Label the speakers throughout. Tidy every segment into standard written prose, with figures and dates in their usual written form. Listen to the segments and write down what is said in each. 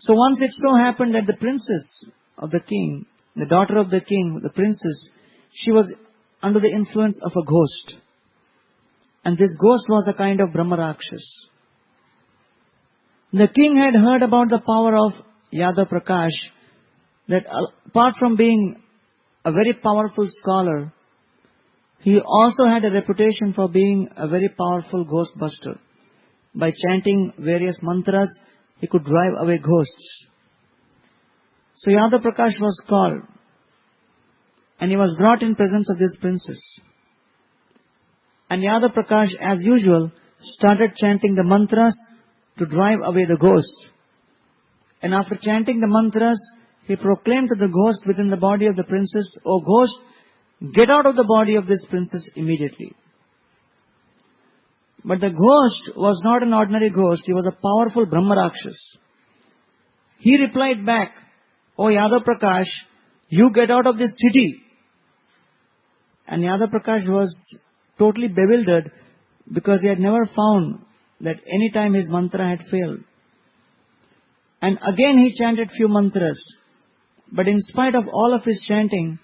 Speaker 1: So once it so happened that the princess of the king, the daughter of the king, the princess, she was under the influence of a ghost. And this ghost was a kind of Brahma Rakshas. The king had heard about the power of Yadav Prakash, that apart from being a very powerful scholar, he also had a reputation for being a very powerful ghost buster. By chanting various mantras, he could drive away ghosts. So Yadav Prakash was called, and he was brought in presence of this princess. And Yadav Prakash, as usual, started chanting the mantras to drive away the ghost. And after chanting the mantras, he proclaimed to the ghost within the body of the princess, "O ghost, get out of the body of this princess immediately." But the ghost was not an ordinary ghost, he was a powerful Brahma Rakshas. He replied back, "O Yadav Prakash, you get out of this city." And Yadav Prakash was totally bewildered because he had never found that any time his mantra had failed. And again he chanted few mantras. But in spite of all of his chanting,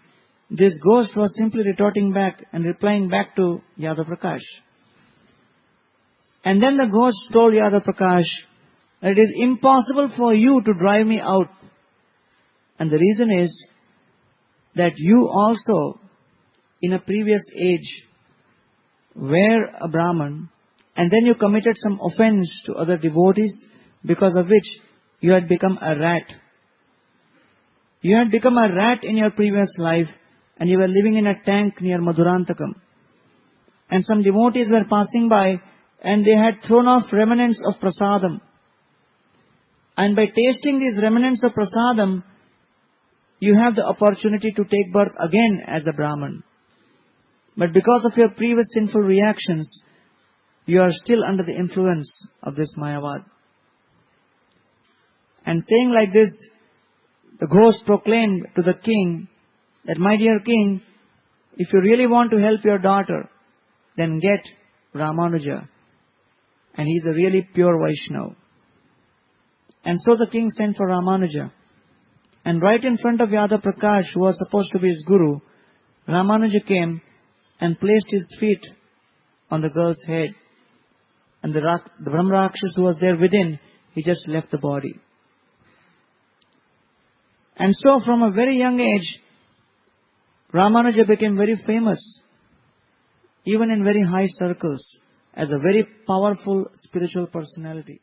Speaker 1: this ghost was simply retorting back and replying back to Yadav Prakash. And then the ghost told Yadav Prakash that it is impossible for you to drive me out. And the reason is that you also, in a previous age, were a Brahman, and then you committed some offense to other devotees, because of which you had become a rat. You had become a rat in your previous life, and you were living in a tank near Madurantakam. And some devotees were passing by, and they had thrown off remnants of prasadam. And by tasting these remnants of prasadam, you have the opportunity to take birth again as a Brahman. But because of your previous sinful reactions, you are still under the influence of this Mayavad. And saying like this, the ghost proclaimed to the king that, "My dear king, if you really want to help your daughter, then get Ramanuja. And he is a really pure Vaishnava." And so the king sent for Ramanuja. And right in front of Yadav Prakash, who was supposed to be his guru, Ramanuja came and placed his feet on the girl's head. And the Brahma Rakshas who was there within, he just left the body. And so from a very young age, Ramanuja became very famous, even in very high circles, as a very powerful spiritual personality.